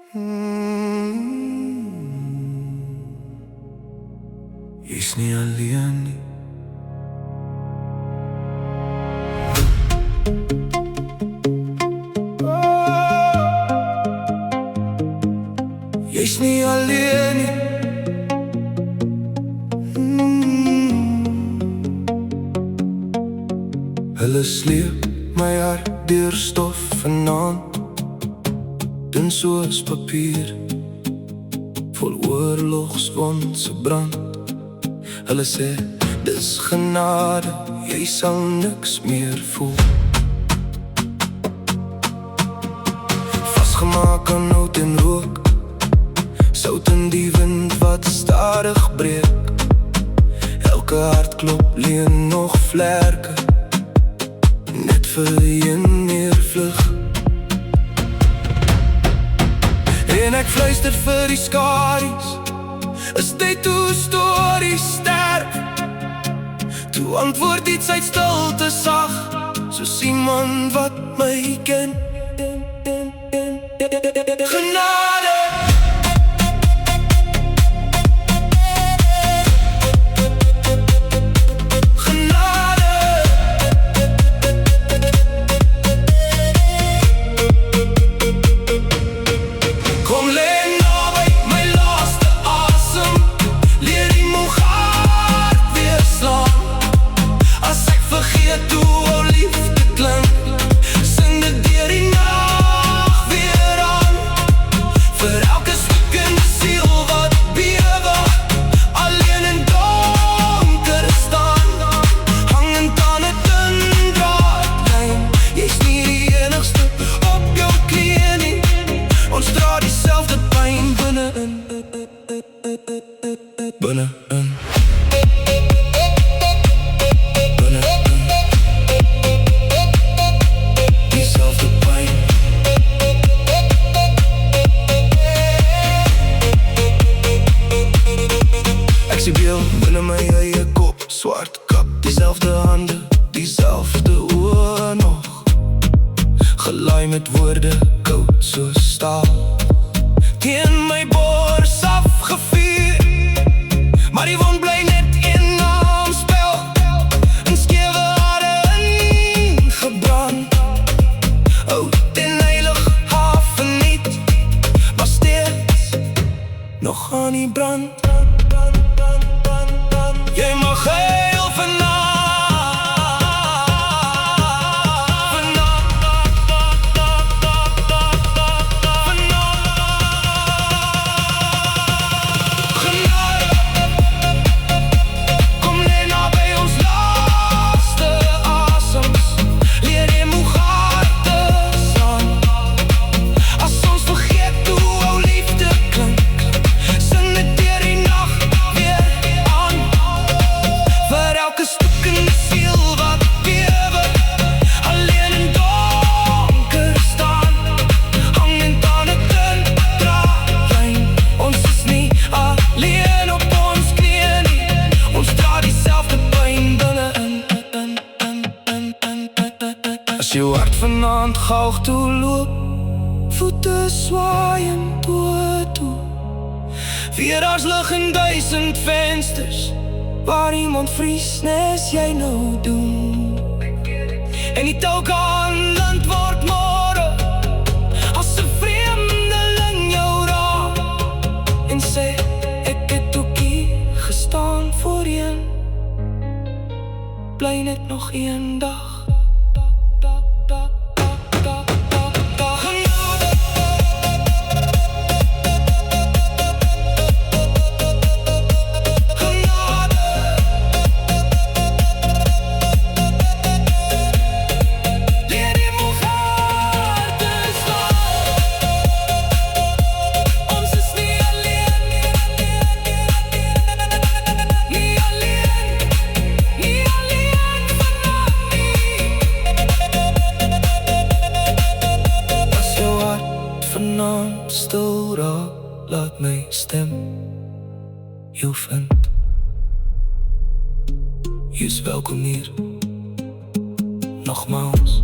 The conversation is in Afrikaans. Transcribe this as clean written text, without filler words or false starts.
Jy's nie alleen nie. Jy's nie alleen nie. Hulle sleep my hart deur stof vanaand, dun soos papier, vol oorlogswonde brand. Hulle sê, dis genade, jy sal niks meer voel. Vasgemaak aan hout en rook, sout in die wind wat stadig breek. Elke hartklop leen nog vlerke, net vir een neervlug. En ek fluister vir die skaries, is dit hoe stories sterf? Toe antwoord iets uit stilte sag, soos iemand wat my ken. Genade. Binnenin. Diezelfde pijn. Ek sien beeld binne my eie kop, swart kap, diezelfde hande, diezelfde oë nog, gelaai met woorde, koud soos staal, teen my bors afgevuur. Maar die wond bly net in naamspel, in skewe hare ingebrand. Oud en heilig haven niet, maar steeds nog aan die brand. Jy mag heel vanavond. As jou hart vanaand galg toe loop, voete swaaien toe. Veeraars lig in 1000 vensters, waar iemand vries nes jy nou doen. En die touke aanland word môre, as 'n vreemdeling jou raak, en sê, ek het ook hier gestaan voorheen, bly net nog een dag. Stil raak, laat my stem jou vind. Jy's welkom hier, nogmaals.